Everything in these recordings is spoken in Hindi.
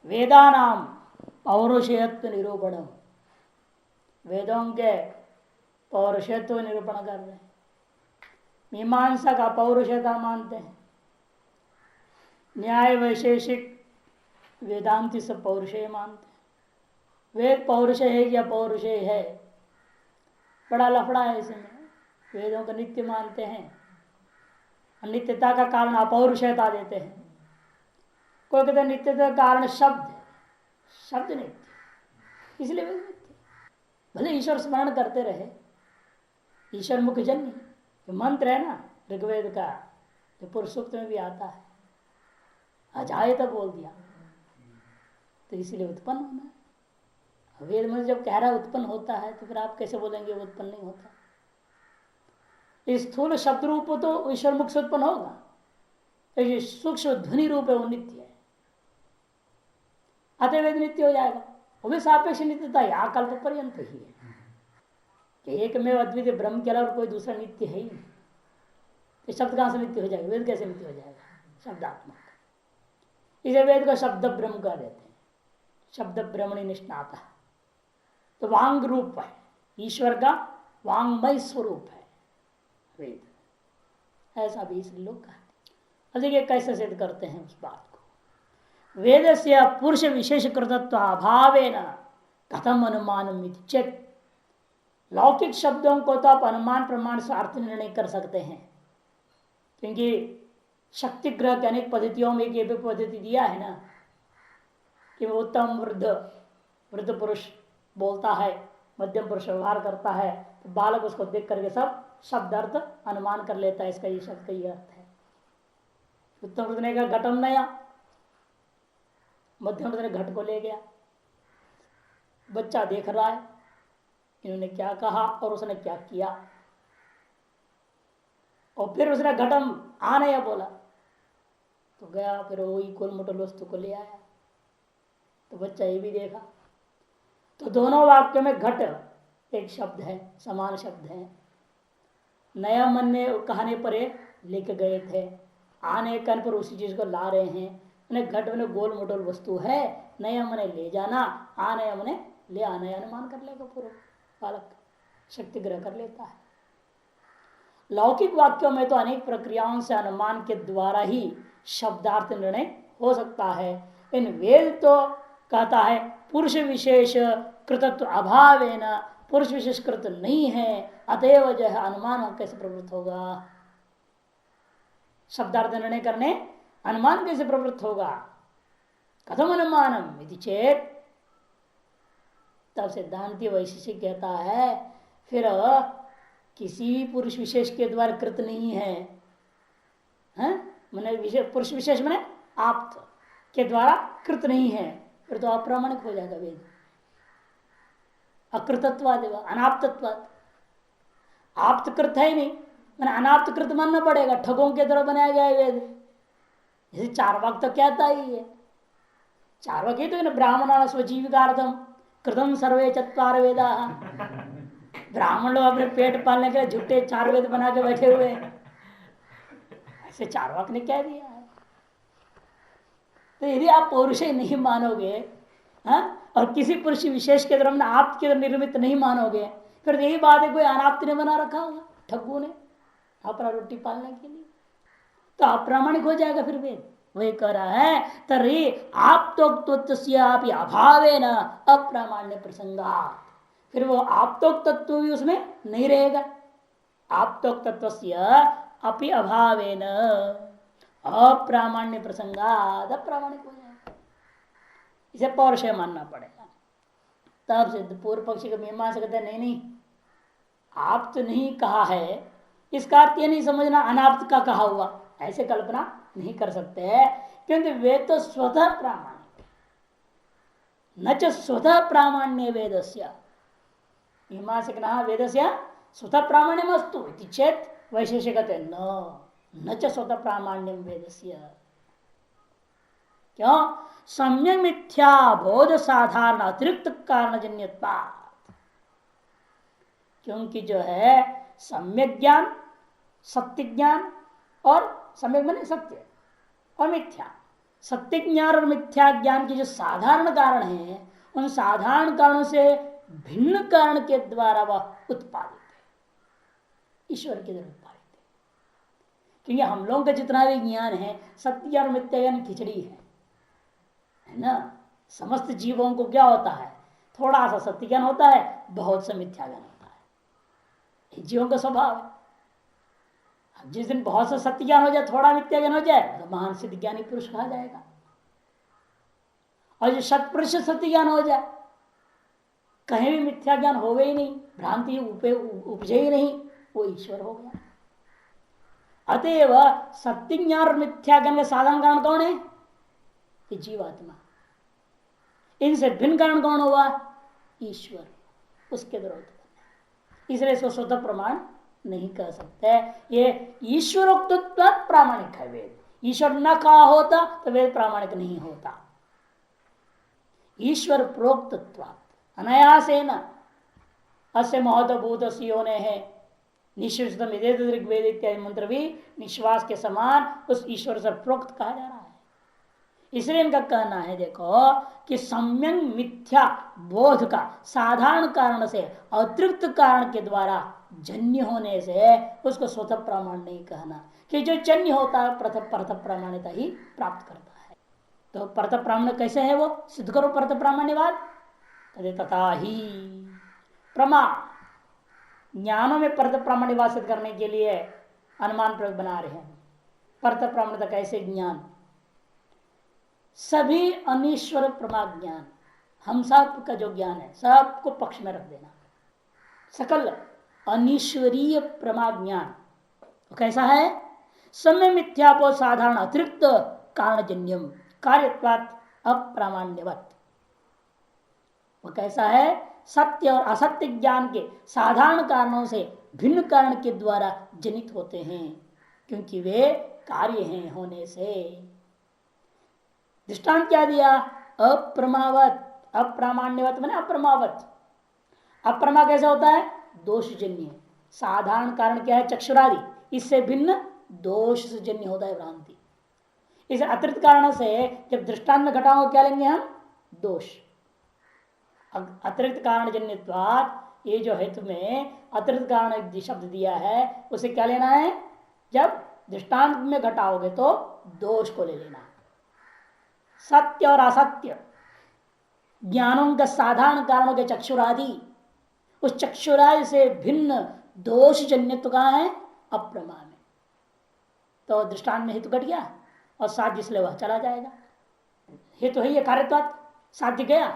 वेदानाम पौरुषेयत्व निरूपण, वेदों के पौरुषेयत्व निरूपण कर रहे हैं। मीमांसा का पौरुषेयता मानते हैं, न्याय वैशेषिक वेदांति सब पौरुषेय मानते हैं। वेद पौरुषेय है या पौरुषेय है, बड़ा लफड़ा है इसमें। वेदों को नित्य मानते हैं, अनित्यता का कारण अपौरुषेयता देते हैं। कोई कहते हैं नित्यता का कारण शब्द, शब्द नित्य, इसलिए वेद नित्य। भले ईश्वर स्मरण करते रहे, ईश्वर मुख्य जन्य जो मंत्र है ना ऋग्वेद का, जो पुरुष सूक्त में भी आता है, अजाए तक बोल दिया, तो इसीलिए उत्पन्न होना है। वेद में जब कह रहा है उत्पन्न होता है, तो फिर आप कैसे बोलेंगे वो उत्पन्न नहीं होता। स्थूल शब्द रूप तो ईश्वर मुख से उत्पन्न होगा, तो सूक्ष्म ध्वनि रूप है वो नित्य है, अतः वेद नित्य हो जाएगा। वो भी सापेक्ष नित्यता या कल्प पर्यंत ही है कि एक में अद्वितीय ब्रह्म के अलावा कोई दूसरा नित्य है ही नहीं। तो शब्द कहां से नित्य हो जाएगा, वेद कैसे नित्य हो जाएगा, शब्दात्मक। इसे वेद को शब्द ब्रह्म कह देते हैं, शब्द ब्रह्मणि निष्णाता। तो वांग रूप है, ईश्वर का वांगमय स्वरूप है वेद, ऐसा भी इसलिए लोग कहते हैं। अब देखिए कैसे सिद्ध करते हैं उस बात को। वेद से पुरुष विशेष कृतत्व अभावेन कथम अनुमान चेत, लौकिक शब्दों को तो आप अनुमान प्रमाण से अर्थ निर्णय कर सकते हैं, क्योंकि शक्ति ग्रह के अनेक पद्धतियों में एक पद्धति दिया है ना कि वो उत्तम वृद्ध पुरुष बोलता है, मध्यम पुरुष व्यवहार करता है, तो बालक उसको देख करके सब शब्द अर्थ अनुमान कर लेता है, इसका ये शब्द का ये अर्थ है। उत्तम वृद्ध ने कहा घटम नया, मध्यम वृद्ध ने घट को ले गया, बच्चा देख रहा है इन्होंने क्या कहा और उसने क्या किया, और फिर उसने घटम आने बोला तो गया, फिर वही कुल मुटल वस्तु को ले आया, तो बच्चा ये भी देखा। तो दोनों वाक्यों में घट एक शब्द है, समान शब्द है। नया मन ने कहने पर लेके गए थे, आने कन पर उसी चीज को ला रहे हैं। उन्हें घट में गोल मोटल वस्तु है, नया मने ले जाना, आने मने ले आना, अनुमान कर लेगा पूर्व बालक, शक्ति ग्रह कर लेता है। लौकिक वाक्यों में तो अनेक प्रक्रियाओं से अनुमान के द्वारा ही शब्दार्थ निर्णय हो सकता है। इन वेद तो कहता है पुरुष विशेष कृतत्व अभावेन, पुरुष विशेष कृत नहीं है, अतएव जो है अनुमान कैसे प्रवृत्त होगा, शब्दार्थ निर्णय करने अनुमान कैसे प्रवृत्त होगा। कथम अनुमानम इति चेत, तब सिद्धांति वैशेषिक कहता है फिर किसी पुरुष विशेष के द्वारा कृत नहीं है, मैंने पुरुष विशेष मैंने आप्त के द्वारा कृत नहीं है, फिर तो अप्रामाणिक हो जाएगा वेद, अकृतत्वाद अनाप्तत्वाद। आप्त कृत है ही नहीं, मैंने अनाप्त कृत मानना पड़ेगा, ठगों के द्वारा बनाया गया है वेद। जैसे चारवाक तो कहता ही है, चारवाक ही तो ब्राह्मण स्वजीविकार्थम कृतम सर्वे चत्वार वेदा, ब्राह्मण लोग अपने पेट पालने के लिए झूठे चार वेद बना के बैठे हुए हैं, ऐसे चारवाक ने कह दिया है। तो यदि आप पौरुष नहीं मानोगे, और किसी पुरुष विशेष के द्वारा आपके निर्मित नहीं मानोगे, फिर यही बात है कोई अनाप्त ने बना रखा होगा ठग्गू ने अपना रोटी पालने के लिए, तो अप्रामाणिक हो जाएगा फिर वेद। वही कह रहा है तरी आप तो अभावे न अप्रामाण्य प्रसंगात, फिर वो आपतोक तत्व भी उसमें नहीं रहेगा, आपतोक तत्व अपि अभावेन अप्रामाण्य प्रसंगात अप्रामाणिक हो जाएगा, इसे पौरुषेय मानना पड़ेगा। तब से पूर्व पक्षी का मीमांसा कहते हैं नहीं आप तो नहीं कहा है, इसका अर्थ ये नहीं समझना अनाप्त का कहा हुआ, ऐसे कल्पना नहीं कर सकते, क्योंकि वेद तो स्वतः प्रामाणिक, न च स्वतः प्रामाण्य वेदस्य, मीमांसक वेदस्य स्वतः प्रामाण्यमस्तु इति चेत वैशेषिक न च स्वतः प्रामाण्यम वेदस्य। क्यों? सम्यक मिथ्या बोध साधारण अतिरिक्त कारणजन्यत्वात्, क्योंकि जो है सम्यक ज्ञान, सत्य ज्ञान, और सम्यक माने सत्य और मिथ्या, सत्य ज्ञान और मिथ्या ज्ञान के जो साधारण कारण है उन साधारण कारणों से भिन्न कारण के द्वारा वह उत्पादित है, ईश्वर के द्वारा उत्पादित है। क्योंकि हम लोगों का जितना भी ज्ञान है सत्य ज्ञान और मिथ्या ज्ञान खिचड़ी है ना। समस्त जीवों को क्या होता है, थोड़ा सा सत्य ज्ञान होता है, बहुत सा मिथ्या ज्ञान होता है, जीवों का स्वभाव है। जिस दिन बहुत सा सत्य ज्ञान हो जाए, थोड़ा मिथ्या ज्ञान हो जाए, तो महान सिद्ध ज्ञानी पुरुष कहा जाएगा। और जो शत प्रतिशत सत्य ज्ञान हो जाए, कहीं भी मिथ्या ज्ञान हो गई नहीं, भ्रांति उपजे ही नहीं, वो ईश्वर हो गया। अतएव सत्य ज्ञान और मिथ्या ज्ञान का साधारण कारण कौन है, कि जीवात्मा। इनसे भिन्न कारण कौन हुआ, ईश्वर, उसके विरोध करना। इसलिए इसको स्वतः प्रमाण नहीं कह सकते। ये ईश्वरोक्तत्व प्रामाणिक है वेद। ईश्वर न कहा होता तो वेद प्रामाणिक नहीं होता। ईश्वर प्रोक्तत्व अनायासेन अस्य महत्वभूत योने है निश्चितम ऋग्वेद इत्यादि मंत्र भी निश्वास के समान उस ईश्वर से प्रोक्त कहा जा रहा है। इसलिए इनका कहना है देखो कि सम्यक मिथ्या बोध का साधारण कारण से अतिरिक्त कारण के द्वारा जन्य होने से उसको स्वतः प्रमाण नहीं कहना, कि जो जन्य होता है परत प्रामाण्यता ही प्राप्त करता है। तो परत प्रामाण्य कैसे है, वो सिद्ध करो परत प्रामाण्यवाद। तथा ही प्रमा ज्ञानों में परत प्रामाण्यवाद सिद्ध करने के लिए अनुमान प्रयोग बना रहे हैं। परत प्रामाण्यता कैसे ज्ञान, सभी अनीश्वर प्रमा ज्ञान, हम सब का जो ज्ञान है सबको पक्ष में रख देना। सकल अनीश्वरीय प्रमा ज्ञान तो कैसा है, समय मिथ्यापोध साधारण अतिरिक्त कारणजन्यम कार्यत्वात् अप्रामाण्यवत्। वो कैसा है, सत्य और असत्य ज्ञान के साधारण कारणों से भिन्न कारण के द्वारा जनित होते हैं, क्योंकि वे कार्य हैं होने से। दृष्टांत क्या दिया, अप्रमावत, अप्रामाण्यवत मैंने अप्रमावत। अप्रमा कैसे होता है, दोषजन्य। साधारण कारण क्या है, चक्षुरादि, इससे भिन्न दोष से जन्य होता है भ्रांति। इस अतिरिक्त कारण से जब दृष्टांत में घटाओ क्या लेंगे हम, दोष। अतिरिक्त कारण जन्यत्वात्, ये जो हेतु में अतिरिक्त कारण शब्द दिया है उसे क्या लेना है, जब दृष्टांत में घटाओगे तो दोष को ले लेना। सत्य और असत्य ज्ञानों का साधारण कारणों के चक्षुरादि, उस चक्षुरादि से भिन्न दोष जन्यत्व कहाँ है, अप्रमा में। तो दृष्टांत में हेतु घट गया और साध्य इसलिए वह चला जाएगा। हेतु है ये कार्यत्वात्, साध्य गया,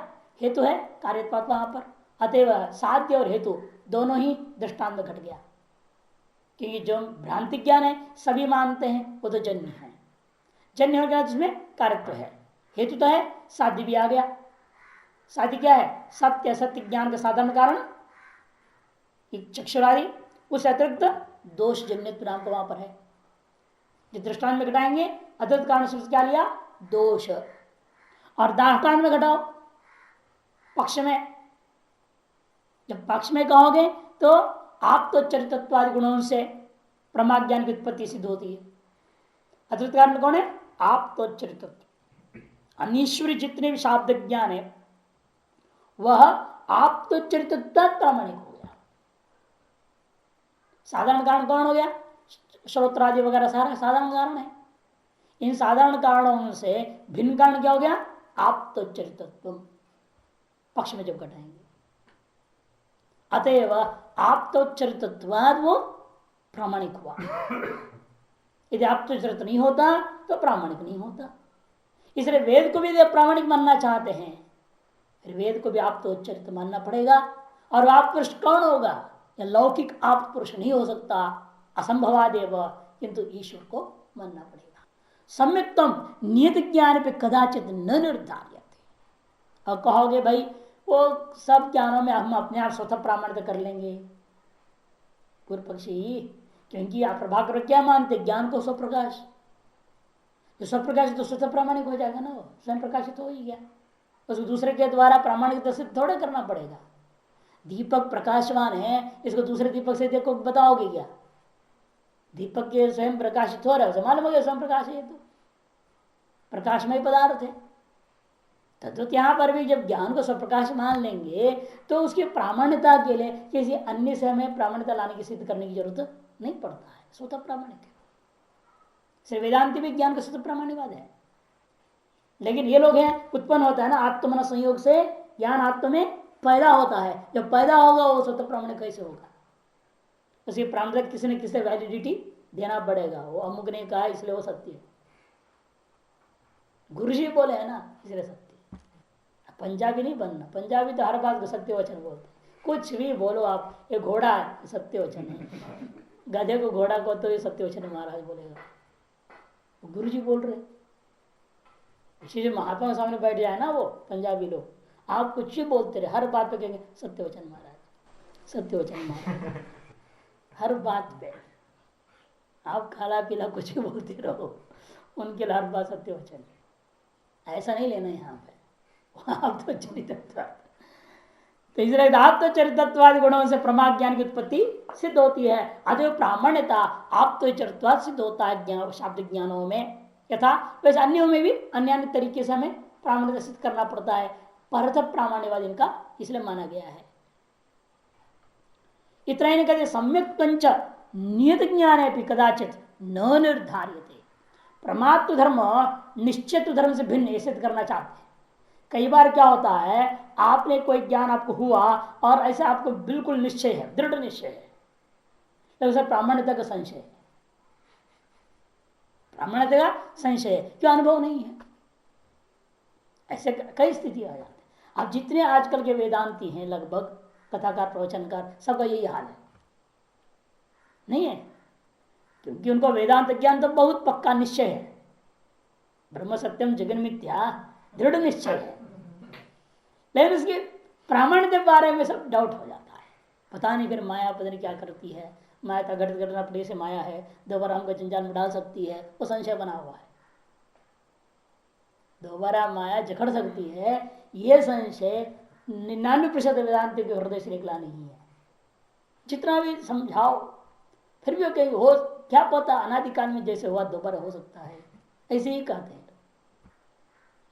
हेतु है कार्यत्वात् वहां पर। अतएव साध्य और हेतु दोनों ही दृष्टांत में घट गया, क्योंकि जो भ्रांति ज्ञान है सभी मानते हैं वो तो जन्य है। जन्य हो गया जिसमें कार्यत्व है, हेतु तो है, साध्य भी आ गया। साध्य क्या है, सत्य असत्य ज्ञान का साधारण कारण चक्षुरादि, उस अतिरिक्त दोष जन्य नाम तो वहां पर है। जो दृष्टांत में घटाएंगे अतिरिक्त कारण से क्या लिया, दोष। और दृष्टांत में घटाओ पक्ष में, जब पक्ष में कहोगे तो आप तो चरितत्वादि गुणों से प्रमा ज्ञान की उत्पत्ति सिद्ध होती है। अतिरिक्त कारण में कौन है, आप तो चरितत्व। अनीश्वरी जितने भी शाब्द ज्ञान है वह आप तो चरितत्व प्रामाणिक हो गया। साधारण कारण कौन हो गया, श्रोत्रादि वगैरह सारा साधारण कारण है। इन साधारण कारणों से भिन्न कारण क्या हो गया, आप तो चरितत्व पक्ष में जब घटाएंगे। अतएव आप तो चरितत्वाद वो प्रामाणिक हुआ। यदि आप तो चरित्र नहीं होता तो प्रामाणिक नहीं होता। इसलिए वेद को भी यदि प्रामाणिक मानना चाहते हैं फिर वेद को भी आप तो चरित्र मानना पड़ेगा। और आप पुरुष कौन होगा, या लौकिक आप पुरुष नहीं हो सकता, असंभवादेव, किंतु ईश्वर को मानना पड़ेगा। सम्यक्तम नियत ज्ञान पे कदाचित न निर्धारित। और कहोगे भाई वो सब ज्ञानों में हम अपने आप स्वतः प्रामाणिक कर लेंगे, पूर्व पक्षी, क्योंकि आप प्रभाकर क्या मानते, ज्ञान को स्वप्रकाश। जो स्वप्रकाश तो स्वतः प्रामाणिक हो जाएगा ना, वो स्वयं प्रकाशित हो ही गया, उसको दूसरे के द्वारा प्रामाणिक सिद्ध थोड़ा करना पड़ेगा। दीपक प्रकाशवान है, इसको दूसरे दीपक से देखो बताओगे क्या, दीपक के स्वयं प्रकाशित हो रहा है, उसे मालूम हो गया स्वयं प्रकाश है। तो प्रकाशमय पदार्थ है। तद्वत यहाँ पर भी जब ज्ञान को स्वप्रकाश मान लेंगे तो उसकी प्रामाण्यता के लिए किसी अन्य से हमें प्रामाण्यता लाने की सिद्ध करने की जरूरत नहीं पड़ता है, स्वतः प्रामाणिक है। सिर्फ वेदांति भी ज्ञान का स्वतः प्रामाण्यवाद है। लेकिन ये लोग हैं, उत्पन्न होता है ना आत्मन संयोग से ज्ञान आत्म में पैदा होता है, जब पैदा होगा वो स्वतः प्रामाणिक कैसे होगा? उसकी प्रामाणिक किसी न किसी वैलिडिटी देना पड़ेगा। वो अमुक ने कहा इसलिए वो सत्य है, गुरु जी बोले है ना इसलिए सत्य। पंजाबी नहीं बनना, पंजाबी तो हर बात को सत्य वचन बोलते, कुछ भी बोलो आप। ये घोड़ा है सत्य वचन है, गधे को घोड़ा को तो ये सत्य वचन है महाराज बोलेगा। गुरु जी बोल रहे, इसी महात्मा के सामने बैठ जाए ना वो पंजाबी लोग, आप कुछ भी बोलते रहे, हर बात पे कहेंगे सत्य वचन महाराज, सत्य वचन महाराज। हर बात पे आप खाला पीला कुछ भी बोलते रहो, उनके लिए हर बात सत्य वचन। ऐसा नहीं लेना यहाँ पे। आप तो चरितत्वाद, तो इसलिए आप तो चरितत्वादि गुणों से प्रमा ज्ञान की उत्पत्ति सिद्ध होती है। अतः प्रामाण्यता आप तो चरितत्वाद सिद्ध होता है ज्ञान शाब्दिक ज्ञानों में, यथा वैसे अन्यों में भी अन्य अन्य तरीके से हमें प्रामाण्यता सिद्ध करना पड़ता है। परत प्रामाण्यवाद इनका इसलिए माना गया है। इतना ही नहीं कहते सम्यक पंच नियत ज्ञान है कदाचित न निर्धारित। परमात्म धर्म निश्चित धर्म से भिन्न सिद्ध करना चाहते हैं। कई बार क्या होता है, आपने कोई ज्ञान आपको हुआ और ऐसा आपको बिल्कुल निश्चय है, दृढ़ निश्चय है, तो उसे प्रामाण्यता का संशय है। प्रामाण्यता का संशय है, क्यों? अनुभव नहीं है। ऐसे कई स्थिति आ जाती है। अब जितने आजकल के वेदांती हैं लगभग कथाकार प्रवचनकार सबका यही हाल है, नहीं है? क्योंकि उनको वेदांत ज्ञान तो बहुत पक्का निश्चय है, ब्रह्म सत्यम जगन मिथ्या दृढ़ निश्चय है, लेकिन उसके प्रामाण्य के बारे में सब डाउट हो जाता है। पता नहीं फिर माया पता नहीं क्या करती है, माया का घट घटना पड़े से माया है, दोबारा हमको जंजाल में डाल सकती है, वो संशय बना हुआ है। दोबारा माया जकड़ सकती है, ये संशय 99% वेदांत के हृदय से निकला नहीं है। जितना भी समझाओ फिर भी कहीं हो, क्या पता अनादिकाल में जैसे हुआ दोबारा हो सकता है, ऐसे ही कहते हैं।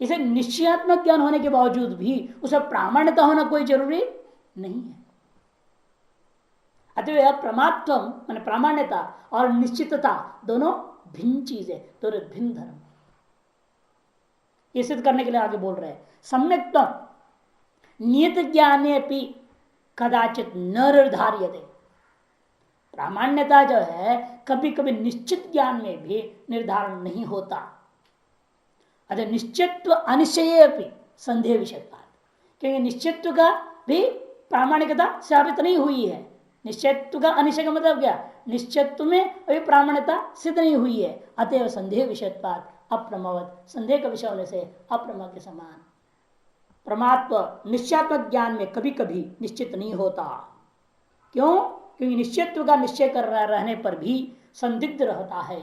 इसे निश्चयात्मक ज्ञान होने के बावजूद भी उसे प्रामाण्यता होना कोई जरूरी नहीं है। अतः प्रमात्व मान प्रामाण्यता और निश्चितता दोनों भिन्न चीजें, दोनों भिन्न धर्म। ये सिद्ध करने के लिए आगे बोल रहे हैं सम्यक्त्व नियत ज्ञाने भी कदाचित न निर्धार्यते। प्रामाण्यता जो है कभी कभी निश्चित ज्ञान में भी निर्धारण नहीं होता। अतः निश्चित्व अनिश्चय भी संदेह विषयता, क्योंकि निश्चित्व का भी प्रामाणिकता साबित नहीं हुई है। निश्चित्व का अनिश्चय का मतलब क्या? निश्चित्व में अभी प्रामाण्यता सिद्ध नहीं हुई है, अतएव संदेह विषयत्वाद अप्रमावत, संदेह का विषय होने से अप्रमा के समान। परमात्म निश्चयात्मक ज्ञान में कभी कभी निश्चित नहीं होता। क्यों? क्योंकि निश्चित्व का निश्चय कर रहने पर भी संदिग्ध रहता है।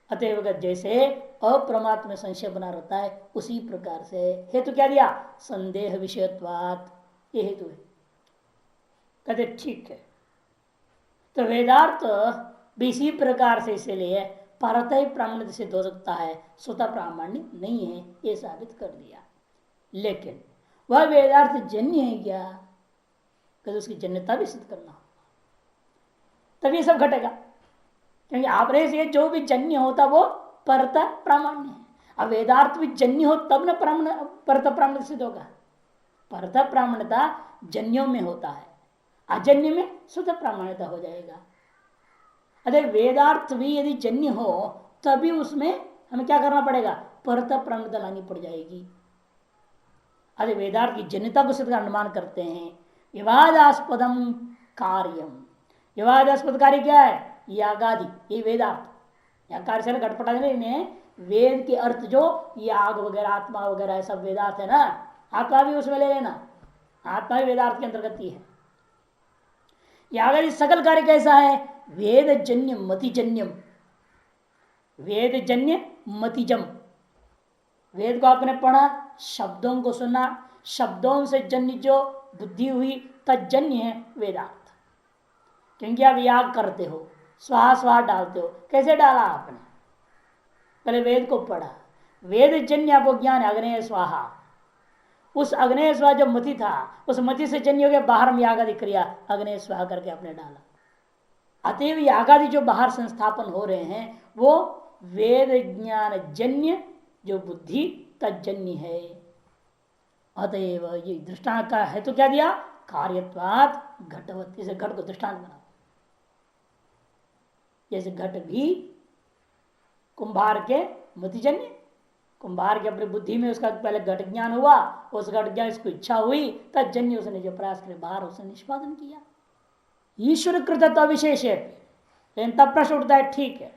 अतएव जैसे अप्रमात्म में संशय बना रहता है, उसी प्रकार से हेतु क्या दिया? संदेह विषयत्वात्, ये हेतु है। कहते ठीक है, तो वेदार्थ भी इसी प्रकार से इसीलिए परत ही प्रामाण्य सिद्ध हो सकता है, स्वतः प्रामाण्य नहीं है, ये साबित कर दिया। लेकिन वह वेदार्थ जन्य है क्या? कहते उसकी जन्यता भी सिद्ध करना होगा, तभी सब घटेगा। क्योंकि आपने से जो भी जन्य होता वो परत प्रामाण्य है। अब वेदार्थ भी जन्य हो तब न परत प्रामाण्य सिद्ध होगा। परत प्रामाण्यता जन्यों में होता है, अजन्य में स्वतः प्रामाण्यता हो जाएगा। अगर वेदार्थ भी यदि जन्य हो तभी उसमें हमें क्या करना पड़ेगा? परत प्रामाण्यता लानी पड़ जाएगी। अरे वेदार्थ की जन्यता को सिद्ध का अनुमान करते हैं। विवादास्पदम कार्यम, विवादास्पद कार्य क्या है? यागादि, ये वेदार्थ या कार्य से घटपटा देने वेद के अर्थ जो याग वगैरह आत्मा वगैरह सब वेदार्थ है ना, आत्मा भी उसमें ले लेना, आत्मा भी वेदार्थ के अंतर्गत ही है। यागादि सकल कार्य कैसा है? वेद जन्य मतिजन्यम, वेद जन्य मतिजम। वेद को आपने पढ़ा, शब्दों को सुना, शब्दों से जन्य जो बुद्धि हुई तजन्य है वेदार्थ। क्योंकि आप याग करते हो, स्वाहा स्वाहा डालते हो, कैसे डाला आपने? पहले वेद को पढ़ा, वेद जन्य आपको ज्ञान अग्नेय स्वाहा, उस अग्नेय स्वाहा जो मति था उस मति से जन्य हो गया, बाहर में यागादि क्रिया अग्नेय स्वाहा करके आपने डाला। अतएव यागादि जो बाहर संस्थापन हो रहे हैं वो वेद ज्ञान जन्य जो बुद्धि तजन्य है। अतएव ये दृष्टांत का है तो क्या दिया, कार्यत्वात् घटवत, इसे घट को दृष्टांत बना। जैसे घट भी कुंभार के मतिजन्य, कुंभार के अपनी बुद्धि में उसका पहले घट ज्ञान हुआ, उस घट ज्ञान इसको इच्छा हुई, तजन्य उसने जो प्रयास करे बाहर उसने निष्पादन किया। ईश्वर कृतत्व अविशेष है, लेकिन तब प्रश्न उठता है ठीक है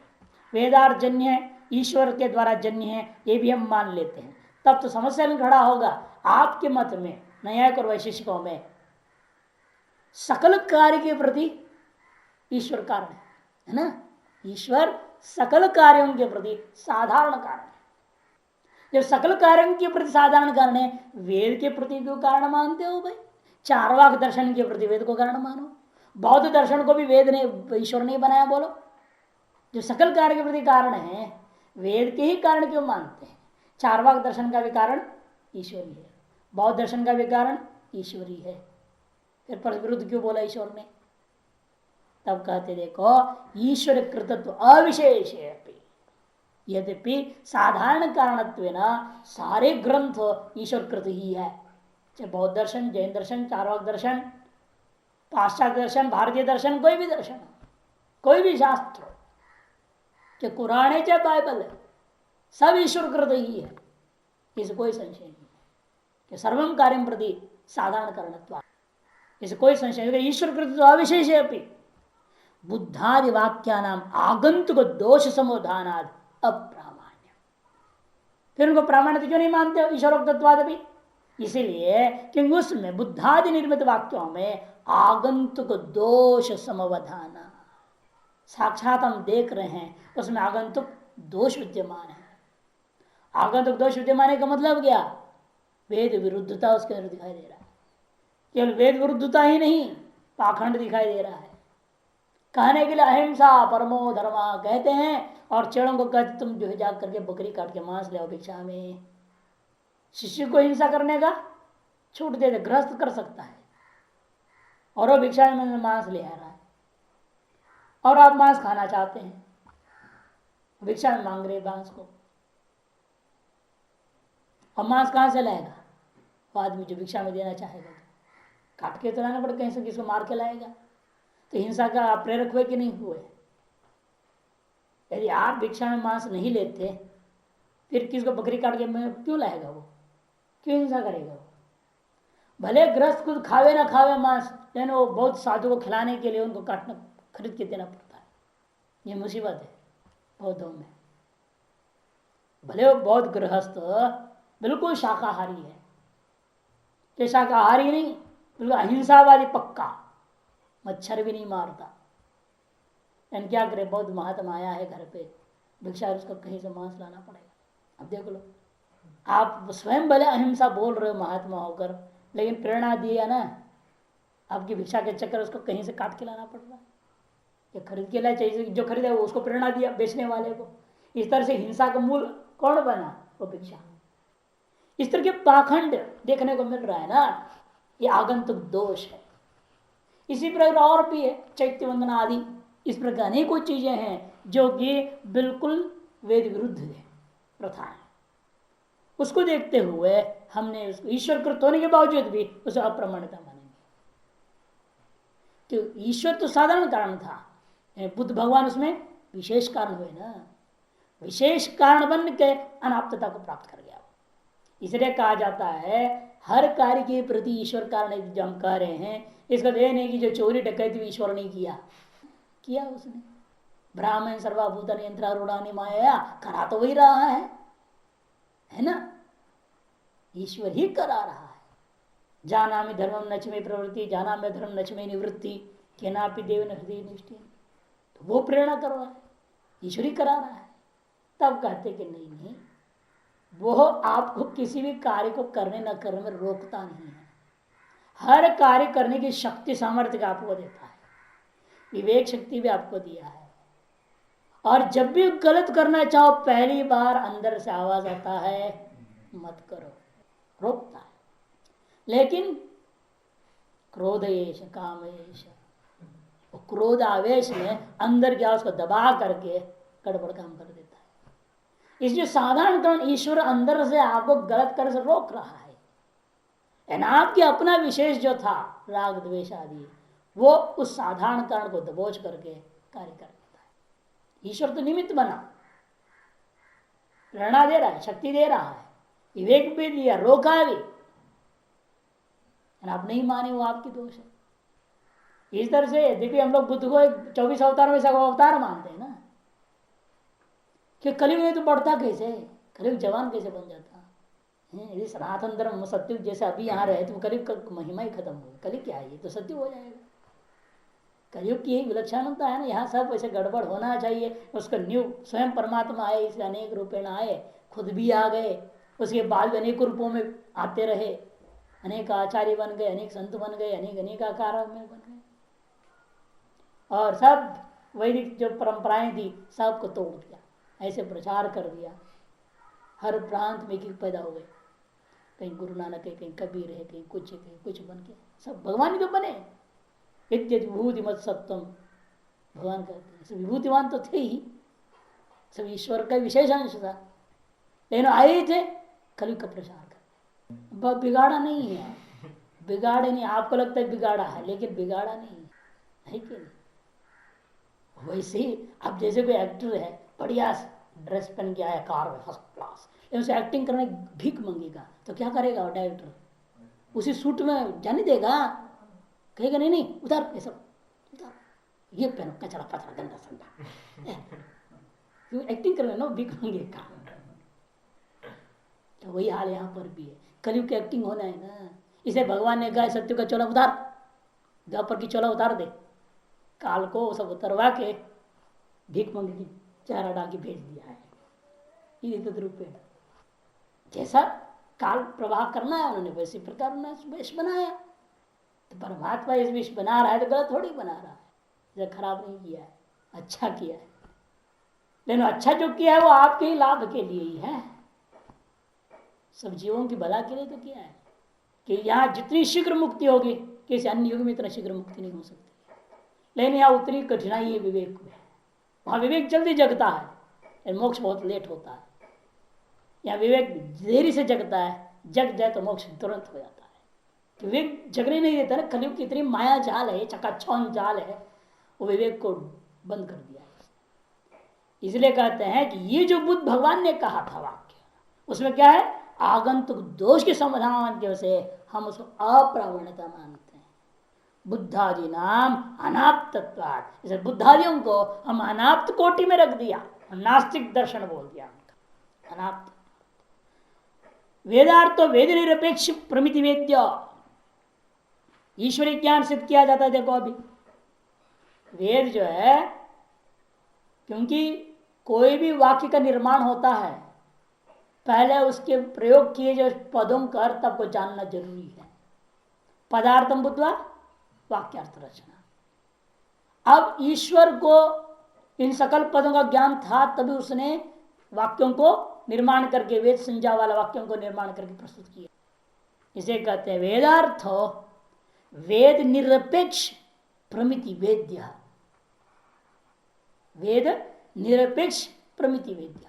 वेदार्थ जन्य है, ईश्वर के द्वारा जन्य है, ये भी हम मान लेते हैं। तब तो समस्या में खड़ा होगा आपके मत में, न्यायिक और वैशेषिकों में सकल कार्य के प्रति ईश्वर कारण है ना, ईश्वर सकल कार्यों के प्रति साधारण कारण है। जब सकल कार्यों के प्रति साधारण कारण है, वेद के प्रति क्यों कारण मानते हो भाई? चारवाक दर्शन के प्रति वेद को कारण मानो, बौद्ध दर्शन को भी वेद ने ईश्वर ने बनाया बोलो। जो सकल कार्य के प्रति कारण है वेद के ही कारण क्यों मानते हैं? चारवाक दर्शन का भी कारण ईश्वरी है, बौद्ध दर्शन का भी कारण ईश्वरी है, फिर पर विरुद्ध क्यों बोला ईश्वर ने? तब कहते देखो ईश्वर कृतत्व अविशेष है, यद्यपि साधारण कारणत्वेन सारे ग्रंथ ईश्वर कृत ही है, चाहे बौद्ध दर्शन, जैन दर्शन, चारवाक दर्शन, पाश्चात्य दर्शन, भारतीय दर्शन, कोई भी दर्शन, कोई भी शास्त्र, चाहे कुरान है चाहे बाइबल है, सब ईश्वर कृत ही है, इसे कोई संशय नहीं है कि सर्वम कार्यम प्रति साधारण कारणत्व, इसे कोई संशय नहीं। ईश्वर कृत अविशेष है, बुद्धादि वाक्या नाम आगंतुक दोष समोधानाद अप्रामाण्य, फिर उनको प्रामाण्य क्यों नहीं मानते हो ईश्वरोक्तत्वाद भी? इसीलिए क्योंकि उसमें बुद्धादि निर्मित वाक्यों में आगंतुक दोष समवधाना, साक्षात हम देख रहे हैं उसमें आगंतुक दोष विद्यमान है। आगंतुक दोष विद्यमान का मतलब क्या? वेद विरुद्धता उसके अंदर दिखाई दे रहा है। केवल वेद विरुद्धता ही नहीं, पाखंड दिखाई दे रहा है। कहने के लिए अहिंसा परमो धर्मा कहते हैं और चेड़ों को कहते तुम जो है जा करके बकरी काट के मांस ले आओ भिक्षा में। शिष्य को हिंसा करने का छूट दे दे, गृहस्थ कर सकता है, और वो भिक्षा में मांस ले आ रहा है और आप मांस खाना चाहते हैं, भिक्षा में मांग रहे मांस को, और मांस कहां से लाएगा? वो आदमी जो भिक्षा में देना चाहेगा तो काट के तो लाना पड़ेगा, कहीं से किसको मार के लाएगा। तो हिंसा का प्रेरक हुए कि नहीं हुए? यदि आप भिक्षा में मांस नहीं लेते फिर किसको बकरी काट के क्यों लाएगा? वो क्यों हिंसा करेगा? वो भले ग्रस्त खुद खावे ना खावे मांस, लेकिन वो बहुत साधु को खिलाने के लिए उनको काटना खरीद के देना पड़ता है। ये मुसीबत है बौद्धों में। भले वो बौद्ध गृहस्थ बिल्कुल शाकाहारी है, कि शाकाहारी नहीं, बिल्कुल अहिंसावादी पक्का, मच्छर भी नहीं मारता, लेकिन क्या करे बौद्ध महात्मा आया है घर पे भिक्षा, उसको कहीं से मांस लाना पड़ेगा। अब देख लो, आप स्वयं भले अहिंसा बोल रहे हो महात्मा होकर, लेकिन प्रेरणा दिया ना, आपकी भिक्षा के चक्कर उसको कहीं से काट के लाना पड़ रहा है, ये खरीद के लाए, चाहिए जो खरीदा वो उसको प्रेरणा दिया बेचने वाले को। इस तरह से हिंसा का मूल कौन बना? वो भिक्षा। इस तरह के पाखंड देखने को मिल रहा है ना, ये आगंतुक दोष है। इसी प्रकार और भी है, चैत्य वंदना आदि, इस प्रकार अनेकों चीजें हैं जो कि बिल्कुल वेद विरुद्ध है, प्रथा है। उसको देखते हुए हमने उसको ईश्वर कृत होने के बावजूद भी उसे अप्रमाणिता मानेंगे। तो ईश्वर तो साधारण कारण था, बुद्ध भगवान उसमें विशेष कारण हुए ना, विशेष कारण बन के अनाप्तता को प्राप्त कर गया। इसलिए कहा जाता है हर कार्य के प्रति ईश्वर कारण जो हम कह रहे हैं, इसका यह नहीं कि जो चोरी डकैती ईश्वर ने किया उसने। ब्राह्मण सर्वभूत यंत्रारूढ़ानि माया, करा तो वही रहा है ना, ईश्वर ही करा रहा है। जानामि धर्मम नच में प्रवृत्ति, जानामि धर्म नच में निवृत्ति, केनापि देव हृदय निष्ठि, तो वो प्रेरणा कर रहा है, ईश्वर ही करा रहा है। तब कहते कि नहीं, वो आपको किसी भी कार्य को करने न करने में रोकता नहीं है, हर कार्य करने की शक्ति सामर्थ्य आपको देता है, विवेक शक्ति भी आपको दिया है, और जब भी गलत करना चाहो पहली बार अंदर से आवाज आता है मत करो, रोकता है। लेकिन क्रोधेश कामेश, क्रोध आवेश में अंदर क्या उसको दबा करके गड़बड़ काम कर देता है। इसलिए साधारण कारण ईश्वर अंदर से आपको गलत करने से रोक रहा है। आपके अपना विशेष जो था राग द्वेष आदि, वो उस साधारण कारण को दबोच करके कार्य कर देता है। ईश्वर तो निमित्त बना, प्रेरणा दे रहा है, शक्ति दे रहा है, विवेक भी दिया, रोका भी, आप नहीं माने वो आपकी दोष है। इस तरह से देखिए हम लोग बुद्ध को 24 अवतार में से अवतार मानते हैं ना, कि कलयुग में तो बढ़ता कैसे, कलयुग जवान कैसे बन जाता है। यदि सनातन धर्म सत्युग जैसे अभी यहाँ रहे तो कलयुग का महिमा ही खत्म हो, कलयुग क्या है, ये तो सत्युग हो जाएगा। कलयुग की यही विलक्षणता है ना, यहाँ सब ऐसे गड़बड़ होना चाहिए। उसका न्यू स्वयं परमात्मा आए, इसलिए अनेक रूपेण आए, खुद भी आ गए, उसके बाद भी अनेक रूपों में आते रहे, अनेक आचार्य बन गए, अनेक संत बन गए, अनेक अनेक आकार में बन गए, और सब वैदिक जो परंपराएं थी सबको तोड़ दिया, ऐसे प्रचार कर दिया। हर प्रांत में पैदा हो गए, कहीं गुरु नानक है, कहीं कबीर है, कहीं कुछ बन के सब भगवान ही तो बने। विभूति मत सत्वम, भगवान कहते हैं विभूतिवान तो थे ही, सब ईश्वर का विशेष अंश था, लेकिन आए थे कलयुग का प्रचार कर। बिगाड़ा नहीं है, बिगाड़े नहीं, आपको लगता है बिगाड़ा है, लेकिन बिगाड़ा नहीं है कि नहीं। वैसे ही अब जैसे कोई एक्टर है, बढ़िया ड्रेस पहन के आया, कार में फर्स्ट क्लास, लेकिन उसे एक्टिंग करने भीख मांगेगा तो क्या करेगा डायरेक्टर, उसी सूट में जाने देगा, कहेगा नहीं नहीं उतार ये सब, उतार ये पहनो, कचरा पचरा गंदा संदा, क्यों एक्टिंग करना ना, भीख मांगेगा। तो वही हाल यहाँ पर भी है, कलयुग की एक्टिंग होना है ना। इसे भगवान ने कहा सत्य का चोला उतार, द्वापर की चोला उतार दे, काल को सब उतरवा के भीख मांगे की चारा डाल के भेज दिया है। ये रूप है, जैसा काल प्रवाह करना है उन्होंने वैसे प्रकार उन्होंने वेश बनाया। तो परमात्मा इस विष बना रहा है तो गलत थोड़ी बना रहा है, जो खराब नहीं किया है, अच्छा किया है। लेकिन अच्छा जो किया है वो आपके ही लाभ के लिए ही है, सब जीवों की भला के लिए तो किया है। कि यहाँ जितनी शीघ्र मुक्ति होगी, किसी अन्य युग में इतना शीघ्र मुक्ति नहीं हो सकती, लेकिन यहाँ उतनी कठिनाई है विवेक में। वहाँ विवेक जल्दी जगता है, लेकिन मोक्ष बहुत लेट होता है। यहाँ विवेक देरी से जगता है, जग जाए तो मोक्ष तुरंत हो जाता है। विवेक जगने नहीं देता ना, कलयुग की इतनी माया जाल है, चकाचौंध जाल है, वो विवेक को बंद कर दिया है। इसलिए कहते हैं कि ये जो बुद्ध भगवान ने कहा था वाक्य, उसमें क्या है, आगंतुक दोष के समाधान की वजह से हम उसको अप्रावण्यता मानते हैं। बुद्धादि नाम अनाप्तत्वात्, इसे बुद्धादियों को हम अनाप्त कोटि में रख दिया, नास्तिक दर्शन बोल दिया उनका, अनाप्त। वेदार्थो वेद निरपेक्ष प्रमिति वेद्य, ईश्वरीय ज्ञान सिद्ध किया जाता है। देखो अभी वेद जो है, क्योंकि कोई भी वाक्य का निर्माण होता है, पहले उसके प्रयोग किए जो पदों का अर्थ आपको जानना जरूरी है। पदार्थम बुद्ध्वा वाक्यार्थ रचना। अब ईश्वर को इन सकल पदों का ज्ञान था, तभी उसने वाक्यों को निर्माण करके, वेद संज्ञा वाला वाक्यों को निर्माण करके प्रस्तुत किया। इसे कहते हैं वेदार्थ वेद निरपेक्ष प्रमिति वेद्य, वेद निरपेक्ष प्रमिति वेद्य।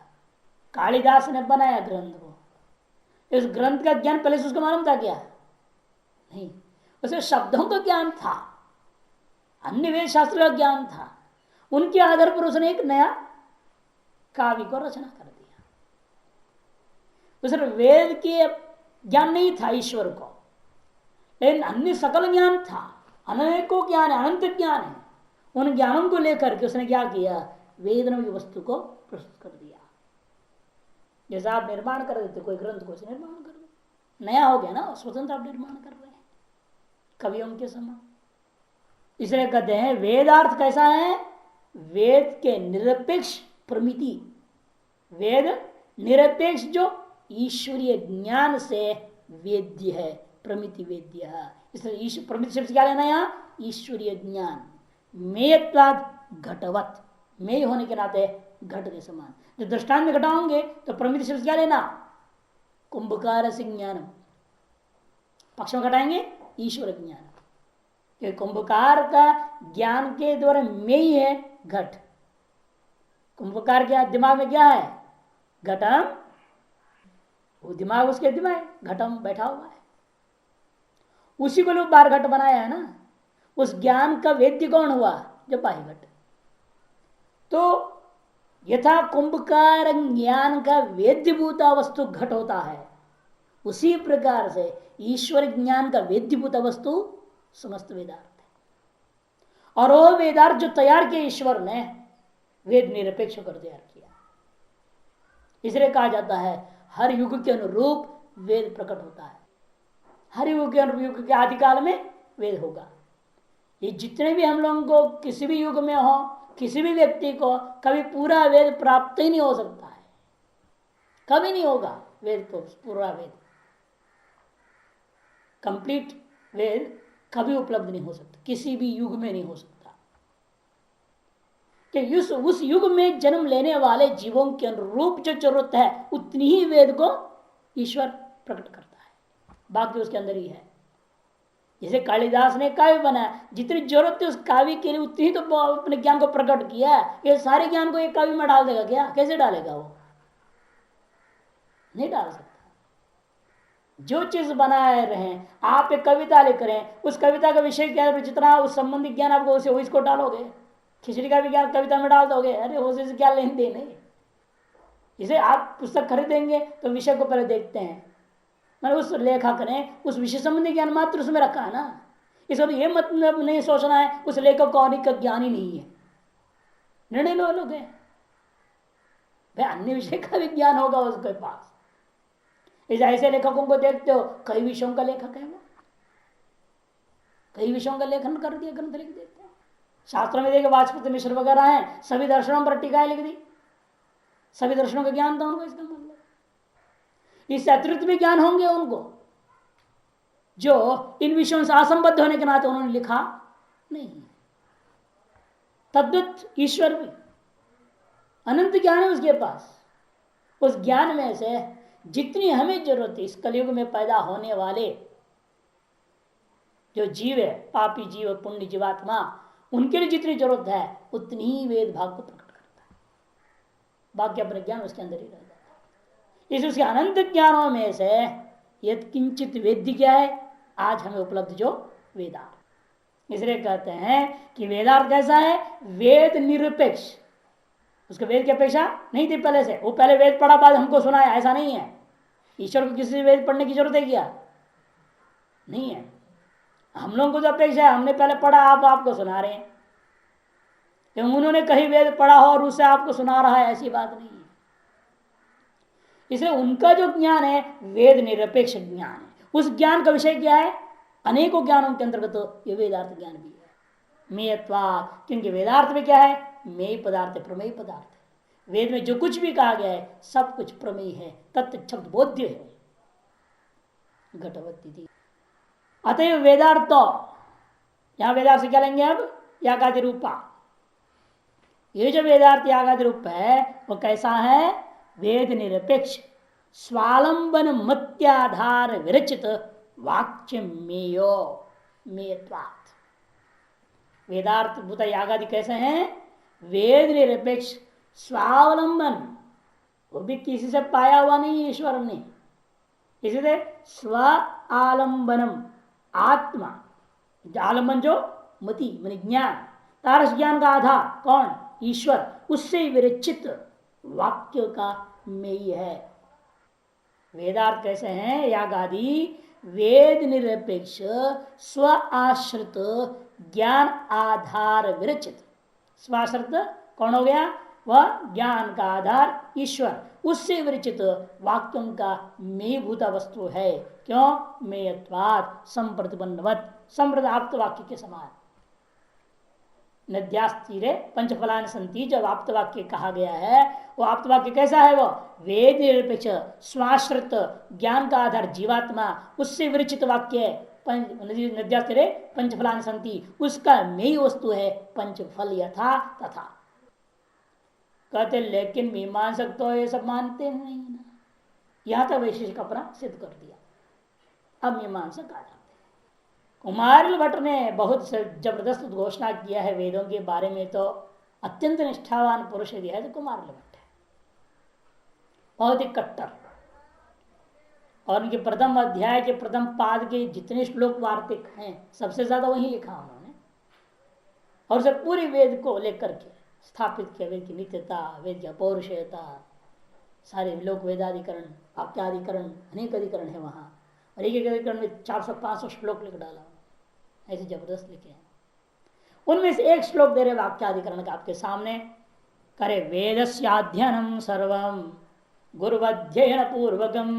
कालिदास ने बनाया ग्रंथ को, इस ग्रंथ का ज्ञान पहले से उसको मालूम था क्या? नहीं, उसे शब्दों का ज्ञान था, अन्य वेद शास्त्र का ज्ञान था, उनके आधार पर उसने एक नया काव्य को रचना कर दिया। उसे वेद के ज्ञान नहीं था ईश्वर को, लेकिन अन्य सकल ज्ञान था, अनेकों ज्ञान है, अनंत ज्ञान है। उन ज्ञानों को लेकर के उसने क्या किया, वेद नाम की वस्तु को प्रस्तुत कर दिया। जैसा आप निर्माण कर देते कोई ग्रंथ को, निर्माण कर दो, नया हो गया ना, स्वतंत्र आप निर्माण कर रहे हैं कवियों के समान। इसलिए कहते हैं वेदार्थ कैसा है, वेद के निरपेक्ष प्रमिति, वेद निरपेक्ष जो ईश्वरीय ज्ञान से वेद्य है, प्रमिति वेद्य। इसलिए प्रमिति शब्द क्या लेना यहाँ, ईश्वरीय ज्ञान। मेयत्वाद घटवत, मेय होने के नाते घट के समान। जो दृष्टांत में घटाओगे तो प्रमित शब्द क्या लेना, कुंभकार से ज्ञान, पक्ष में घटाएंगे ईश्वर ज्ञान, कि कुंभकार का ज्ञान के द्वारा में ही है घट। कुंभकार के दिमाग में क्या है, घटम, वो दिमाग उसके दिमाग घटम बैठा हुआ है, उसी को लोग बार घट बनाया है ना। उस ज्ञान का वेद्य कौन हुआ, जो बाह्य घट। तो यथा कुंभकार ज्ञान का वेद्यभूता वस्तु घट होता है, उसी प्रकार से ईश्वर ज्ञान का वेद्यभूता वस्तु समस्त वेदार्थ है। और वो वेदार्थ जो तैयार किया ईश्वर ने, वेद निरपेक्ष कर तैयार किया। इसलिए कहा जाता है हर युग के अनुरूप वेद प्रकट होता है। हर युग के अनुरूप, युग के आदिकाल में वेद होगा। ये जितने भी हम लोगों को किसी भी युग में हो, किसी भी व्यक्ति को कभी पूरा वेद प्राप्त ही नहीं हो सकता है, कभी नहीं होगा वेद को, पूरा वेद कंप्लीट वेद कभी उपलब्ध नहीं हो सकता, किसी भी युग में नहीं हो सकता। कि उस युग में जन्म लेने वाले जीवों के अनुरूप जो जरूरत है उतनी ही वेद को ईश्वर प्रकट करता है, बाकी उसके अंदर ही है। जैसे कालिदास ने काव्य बनाया, जितनी जरूरत है उस काव्य के लिए उतनी ही तो अपने ज्ञान को प्रकट किया है। ये सारे ज्ञान को एक काव्य में डाल देगा क्या, कैसे डालेगा, वो नहीं डाल सकता। जो चीज बनाए रहे, आप एक कविता लिख रहे हैं, उस कविता का विषय क्या है, जितना उस संबंधित ज्ञान आपको उसे वो इसको डालोगे। खिचड़ी का भी ज्ञान कविता में डाल दोगे, अरे हो से क्या लेन देन है। इसे आप पुस्तक खरीदेंगे तो विषय को पहले देखते हैं, मैंने उस लेखक ने उस विषय संबंधी ज्ञान मात्र उसमें रखा है ना। इस ये मतलब नहीं सोचना है उस लेखक को और का ज्ञान ही नहीं है, निर्णय लो लोग है भाई, अन्य विषय का भी ज्ञान होगा उसके पास। इस ऐसे लेखकों को देखते हो, कई विषयों का लेखक है वो, कई विषयों का लेखन कर दिया, ग्रंथ लिख देते हैं। शास्त्रों में देखे वाजपेयी मिश्र वगैरह हैं, सभी दर्शनों पर टीकाएं लिख दी, सभी दर्शनों का ज्ञान था उनको। इसका मतलब इस अतिरिक्त भी ज्ञान होंगे उनको, जो इन विषयों से असंबद्ध होने के नाते उन्होंने लिखा नहीं। तद्वत ईश्वर भी अनंत ज्ञान है उसके पास। उस ज्ञान में से जितनी हमें जरूरत है, इस कलयुग में पैदा होने वाले जो जीव है, पापी जीव, पुण्य जीवात्मा, उनके लिए जितनी जरूरत है उतनी ही वेद भाग को प्रकट करता है, बाकी अपने ज्ञान उसके अंदर ही रह जाता है। इस उसके अनंत ज्ञानों में से यद किंचित वेद्य क्या है, आज हमें उपलब्ध जो वेदार्थ। इसलिए कहते हैं कि वेदार्थ कैसा है, वेद निरपेक्ष। उसके वेद की अपेक्षा नहीं थी पहले से, वो पहले वेद पढ़ा बाद हमको सुनाया, ऐसा नहीं है। ईश्वर को किसी वेद पढ़ने की जरूरत है क्या, नहीं है। हम लोगों को जो अपेक्षा है, हमने पहले पढ़ा, आप आपको सुना रहे हैं। उन्होंने कहीं वेद पढ़ा हो और उसे आपको सुना रहा है, ऐसी बात नहीं है। इसलिए उनका जो ज्ञान है वेद निरपेक्ष ज्ञान है। उस ज्ञान का विषय क्या है, अनेकों ज्ञानों के अंतर्गत तो ये वेदार्थ ज्ञान भी है। मेयत्वात्, क्योंकि वेदार्थ में क्या है, मेय पदार्थ, प्रमेय पदार्थ है। वेद में जो कुछ भी कहा गया है सब कुछ प्रमेय है, तत्व शब्द बोध्य है। घटवती अतएव वेदार्थ, यहां वेदार्थ से क्या लेंगे अब, यागादि रूपा। ये जो वेदार्थ यागादि रूप है वो कैसा है, वेद निरपेक्ष स्वालंबन मत्याधार विरचित वाक्य मेयो मेयत्वात्। वेदार्थ भूत यागादि कैसे हैं, वेद निरपेक्ष स्वावलंबन, वो भी किसी से पाया हुआ नहीं ईश्वर ने, इसलिए स्व आलंबनम, आत्मा आलंबन जो मति मन ज्ञान, तारस ज्ञान का आधार कौन, ईश्वर, उससे विरचित वाक्य का मेय है। वेदार्थ कैसे हैं, यागादि वेद निरपेक्ष स्व आश्रित ज्ञान आधार विरचित। स्वाश्रित कौन हो गया, वह ज्ञान का आधार ईश्वर, उससे विरचित वाक्यों का मेयभूता वस्तु है। क्यों, मेयत्वात् संप्रतिबंधवत, संप्रत आप्त वाक्य के समान। नद्यास्तीरे पंचफलान संति, जब आप्त वाक्य कहा गया है वो आप्त वाक्य कैसा है, वो वेद निरपेक्ष स्वाश्रित ज्ञान का आधार जीवात्मा, उससे विरचित वाक्य है। नद्यास्तीरे पंचफलान संति, उसका मेय वस्तु है पंचफल यथा तथा। कहते लेकिन मीमांसक तो ये सब मानते नहीं ना, यहां तक वैशेषिक अपना सिद्ध कर दिया। अब मीमांसक आ जाते। कुमारिल भट्ट ने बहुत जबरदस्त घोषणा किया है वेदों के बारे में, तो अत्यंत निष्ठावान पुरुष दिया है तो कुमारिल भट्ट है, बहुत ही कट्टर। और उनके प्रथम अध्याय के प्रथम पाद के जितने श्लोक वार्तिक हैं सबसे ज्यादा वही लिखा उन्होंने, और उसे पूरी वेद को लेकर के स्थापित किया, वेद की नित्यता, वेद की अपौरुषेयता, सारे लोक वेदाधिकरण, वाक्याधिकरण, अनेक अधिकरण है वहां, और एक एक अधिकरण में 400-500 श्लोक लिख डाला, ऐसे जबरदस्त लिखे हैं। उनमें से एक श्लोक दे रहे वाक्याधिकरण का आपके सामने, करे वेदस्याध्ययनम सर्वम गुरुवध्ययन पूर्वकम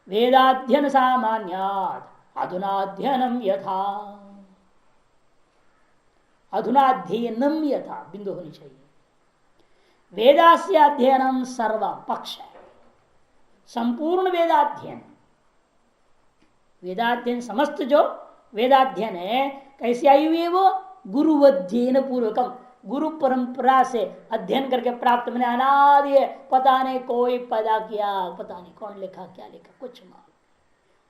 वेदाध्ययन सामान्याद अधुनाध्ययनम यथा, अधुनाध्ययनम यथा बिंदु होनी चाहिए। वेदास्य अध्ययनम सर्व पक्ष है, संपूर्ण वेदाध्ययन, वेदाध्ययन समस्त जो वेदाध्ययन है कैसे आई हुई है वो, गुरुवध्ययन पूर्वकम, गुरु परंपरा से अध्ययन करके प्राप्त, मैंने अनादि है, पता नहीं कोई पैदा किया, पता नहीं कौन लिखा क्या लिखा कुछ मालूम,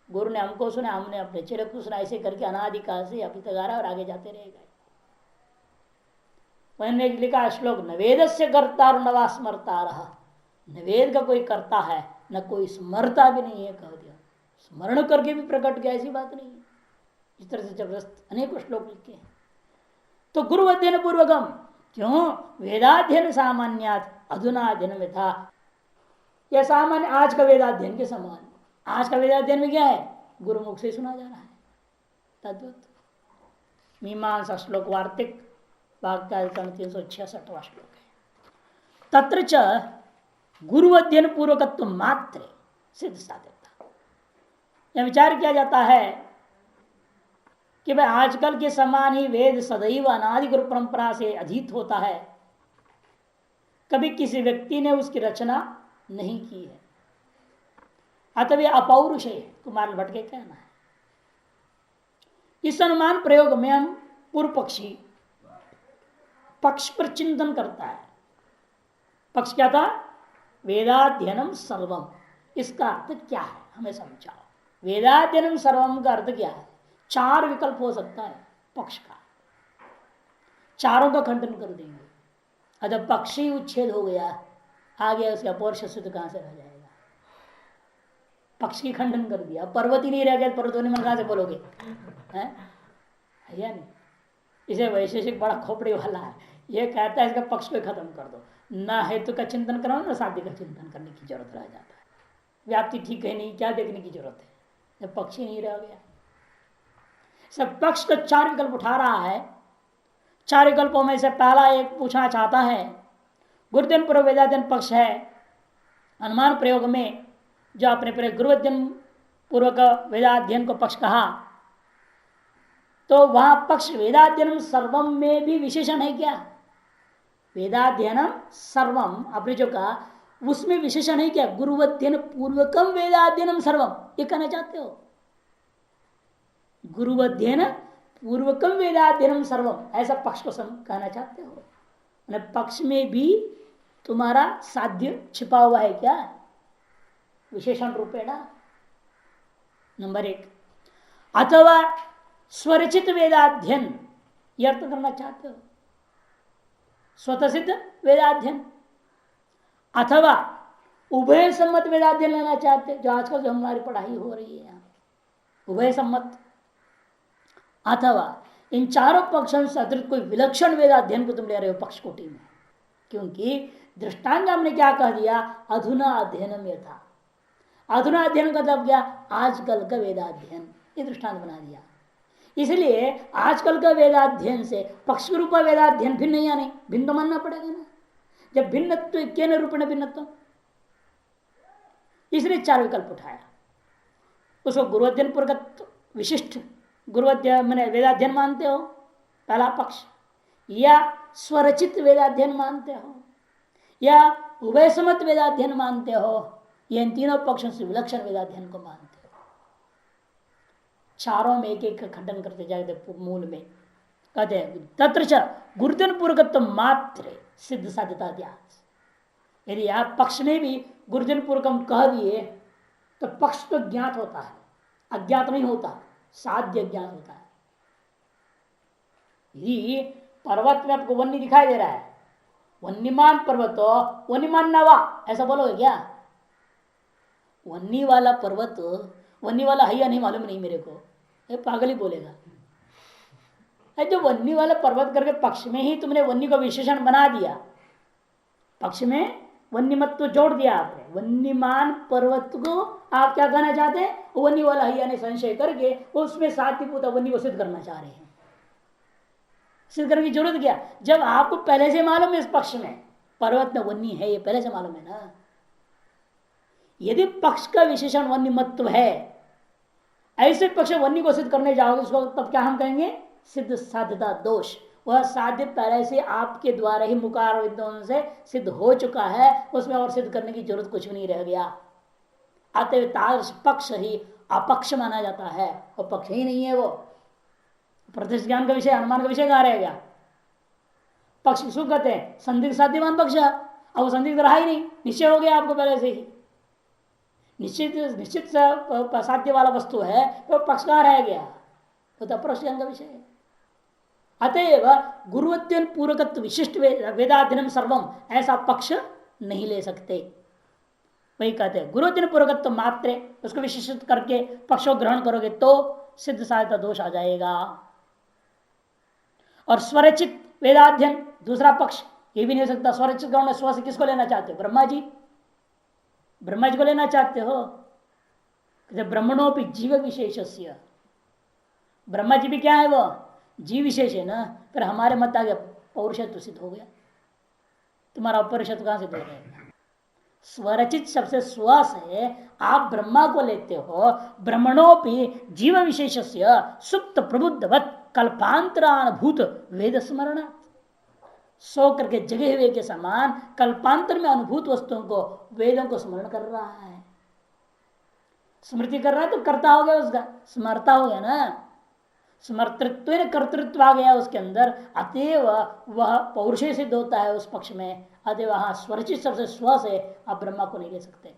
गुरु ने हमको सुना, हमने अपने चेले को सुना, ऐसे करके अनादि काल से अभी तक आ रहा और आगे जाते रहेगा। मैंने लिखा श्लोक, न वेद से कर्ता और नवा स्मरता रहा, न वेद का कोई करता है न कोई स्मरता भी नहीं है, कह दिया स्मरण करके भी प्रकट किया, ऐसी बात नहीं है। इस तरह से जबरदस्त अनेक श्लोक लिखे हैं। तो गुरु अध्ययन पूर्वकम, क्यों, वेदाध्ययन सामान्यात अधुनाध्ययन में था, यह सामान्य आज का वेदाध्ययन के समान। आज का वेदाध्ययन में क्या है, गुरुमुख से सुना जा रहा है तद्वत। मीमांसा श्लोक वार्तिक वाक्याधिकरण 366वां श्लोक है। तत्र च गुरु अध्ययन पूर्वकत्व मात्र सिद्ध साध्यता, यह विचार किया जाता है कि भाई आजकल के समान ही वेद सदैव अनादि गुरु परंपरा से अधीत होता है, कभी किसी व्यक्ति ने उसकी रचना नहीं की है, अतः यह अपौरुष है, कुमार भट्ट के कहना है। इस अनुमान प्रयोग में हम पूर्व पक्षी पक्ष पर चिंतन करता है। पक्ष क्या था, वेदाध्ययनम सर्वम, इसका अर्थ क्या है हमें समझाओ। वेदाध्ययनम सर्वम का अर्थ क्या है, चार विकल्प हो सकता है पक्ष का, चारों का खंडन कर देंगे। अगर पक्ष ही उच्छेद हो गया, आगे उसका अपौरुष सिद्ध कहां से रह जाएगा। पक्ष की खंडन कर दिया, पर्वत ही नहीं रह गया, पर्वत होने में कहां से बोलोगे, है या नहीं। इसे वैशेषिक बड़ा खोपड़ी वाला है, ये कहता है इसका पक्ष को खत्म कर दो, ना हेतु का चिंतन करो ना साध्य का चिंतन करने की जरूरत रह जाता है। व्याप्ति ठीक है नहीं, क्या देखने की जरूरत है जब पक्ष ही नहीं रह गया। सब पक्ष का चार विकल्प उठा रहा है। चार विकल्पों में से पहला एक पूछना चाहता है, गुरुदिन पूर्व वेदाध्ययन पक्ष है, अनुमान प्रयोग में जो आपने पूरे गुरुअध्ययन पूर्वक वेदाध्ययन को पक्ष कहा, तो वहां पक्ष वेदाध्ययनम सर्वम में भी विशेषण है क्या, वेदाध्ययनम सर्वम आपने जो कहा उसमें विशेषण है क्या, गुरुअध्ययन पूर्वकम वेदाध्ययनम सर्वम, ये कहना चाहते हो। गुरुअध्ययन पूर्वकम वेदाध्ययनम सर्वम, ऐसा पक्ष को कहना चाहते हो। पक्ष में भी तुम्हारा साध्य छिपा हुआ है क्या, विशेषण रूपेणा। नंबर एक, अथवा स्वरचित वेदाध्ययन, यह अर्थ करना चाहते हो, स्वतः सिद्ध वेदाध्ययन, अथवा उभय सम्मत वेदाध्ययन लेना चाहते, जो आजकल जो हमारी पढ़ाई हो रही है उभय सम्मत, अथवा इन चारों पक्षों से अतिरिक्त कोई विलक्षण वेदाध्ययन को तुम ले रहे हो पक्ष कोटि में। क्योंकि दृष्टांत हमने क्या कह दिया, अधुना अध्ययनम यथा, अधुना अध्ययन का मतलब क्या, आजकल का वेदाध्ययन, ये दृष्टांत बना दिया। इसलिए आजकल का वेदाध्ययन से पक्ष रूप वेदाध्ययन भिन्न या नहीं, भिन्न तो मानना पड़ेगा ना, जब भिन्नत्व केन रूपेण भिन्नत्व, इसलिए चार विकल्प उठाया। उसको गुरुअध्ययन पूर्वक विशिष्ट गुरुअध्ययन मैंने वेदाध्ययन मानते हो पहला पक्ष, या स्वरचित वेदाध्ययन मानते हो, या उभय सम्मत वेदाध्ययन मानते हो, या इन तीनों पक्षों से विलक्षण वेदाध्ययन को मानते हो। चारों में एक एक खंडन करते जाते मूल में कहते हैं तत्र च गुरुदिन पूर्वकत्व मात्र सिद्ध साध्यता, यदि आप पक्ष में भी गुरुजन पूर्वकम कह दिए तो पक्ष तो ज्ञात होता है, अज्ञात नहीं होता, साध्य ज्ञात होता है। यदि पर्वत में आपको वन्य दिखाई दे रहा है, वन्यमान पर्वत वन्यमान नवा, ऐसा बोलोगे क्या? वन्नी वाला पर्वत वन्नी वाला है या नहीं मालूम नहीं मेरे को, ये पागल ही बोलेगा। जो वन्नी वाला पर्वत करके पक्ष में ही तुमने वन्नी को विशेषण बना दिया, पक्ष में वन्यमत्व जोड़ दिया आपने, वन्यमान पर्वत को आप क्या कहना चाहते हैं? वन्नी वाला है या नहीं संशय करके उसमें साध्यभूत वन्नी को सिद्ध करना चाह रहे हैं। सिद्ध करने की जरूरत क्या, जब आपको पहले से मालूम है इस पक्ष में पर्वत में वन्नी है, ये पहले से मालूम है ना। यदि पक्ष का विशेषण वन्यमत्व है, ऐसे पक्ष वन्य को सिद्ध करने जाओगे उसको तब क्या हम कहेंगे? सिद्ध साध्यता दोष। वह साध्य पहले से आपके द्वारा ही मुकार विद्वान से सिद्ध हो चुका है, उसमें और सिद्ध करने की जरूरत कुछ भी नहीं रह गया। अतः तादृश पक्ष ही अपक्ष माना जाता है, वो पक्ष ही नहीं है। वो प्रत्यक्ष ज्ञान का विषय, अनुमान का विषय कहाँ रह गया? पक्ष किसको कहते हैं? संदिग्ध साध्यवान पक्ष। अब वो संदिग्ध रहा ही नहीं, निश्चय हो गया आपको पहले से ही। निश्चित साध्य वाला वस्तु है तो पक्ष कहाँ रह गया? तो अपरोक्ष ज्ञान का विषय है। अतएव गुरुवत्यन पूर्वकत्व विशिष्ट वेदाध्ययनम सर्वम, ऐसा पक्ष नहीं ले सकते। वही कहते हैं गुरुवत्यन पूर्वकत्व मात्र, उसको विशिष्ट करके पक्ष को ग्रहण करोगे तो सिद्ध साध्यता दोष आ जाएगा। और स्वरचित वेदाध्ययन दूसरा पक्ष, ये भी नहीं हो सकता। स्वरचित ग्रहण स्व से किसको लेना चाहते हो? ब्रह्मा जी, ब्रह्मा जी को लेना चाहते हो। ब्रह्मणोपि जीव विशेषस्य, ब्रह्मा जी भी क्या है? वो जीव विशेष है ना। फिर हमारे मत आ गया पौरुषत्व सिद्ध हो गया, तुम्हारा अपौरुषत्व कहां सिद्ध हो गया? स्वरचित सबसे स्व से आप ब्रह्मा को लेते हो। ब्रह्मणोपि जीव विशेषस्य सुप्त प्रबुद्धवत कल्पांतरानुभूत वेद स्मरण, सो करके जगे हुए के समान कल्पांतर में अनुभूत वस्तुओं को, वेदों को स्मरण कर रहा है। स्मृति कर रहा है तो कर्ता हो गया, उसका स्मरता हो गया ना। स्मर्तृत्व कर्तृत्व आ गया उसके अंदर, अतएव वह पौरुषे सिद्ध होता है उस पक्ष में। अतएव वहां स्वरचित सबसे स्व से आप ब्रह्मा को नहीं ले सकते।